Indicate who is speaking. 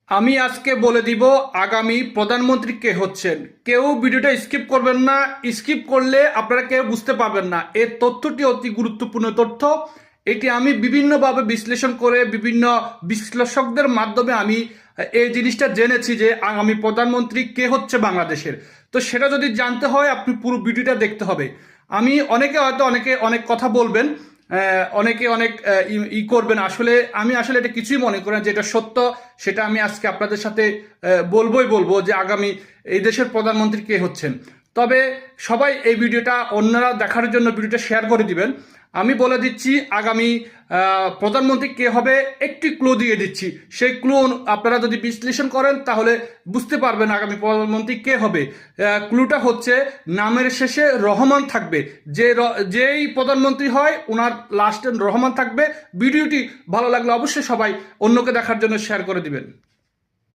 Speaker 1: আমি আজকে বলে দিব আগামী প্রধানমন্ত্রী কে হচ্ছেন। কেউ ভিডিওটা স্কিপ করবেন না। স্কিপ করলে আপনারা কেউ বুঝতে পারবেন না। এই তথ্যটি অতি গুরুত্বপূর্ণ তথ্য। এটি আমি বিভিন্নভাবে বিশ্লেষণ করে বিভিন্ন বিশ্লেষকদের মাধ্যমে আমি এই জিনিসটা জেনেছি যে আগামী প্রধানমন্ত্রী কে হচ্ছে বাংলাদেশের। তো সেটা যদি জানতে হয় আপনি পুরো ভিডিওটা দেখতে হবে। আমি অনেকে অনেক কথা বলবেন, অনেকে অনেক করবেন। আসলে আমি এটা কিছুই মনে করি না যে এটা সত্য। সেটা আমি আজকে আপনাদের সাথে বলবো যে আগামী এই দেশের প্রধানমন্ত্রী কে হচ্ছেন। তবে সবাই এই ভিডিওটা অন্যরা দেখার জন্য ভিডিওটা শেয়ার করে দিবেন। আমি বলে দিচ্ছি আগামী প্রধানমন্ত্রী কে হবে, একটি ক্লু দিয়ে দিচ্ছি। সেই ক্লু আপনারা যদি বিশ্লেষণ করেন তাহলে বুঝতে পারবেন আগামী প্রধানমন্ত্রী কে হবে। ক্লুটা হচ্ছে নামের শেষে রহমান থাকবে। যেই প্রধানমন্ত্রী হয় ওনার লাস্টে রহমান থাকবে। ভিডিওটি ভালো লাগলে অবশ্যই সবাই অন্যকে দেখার জন্য শেয়ার করে দিবেন।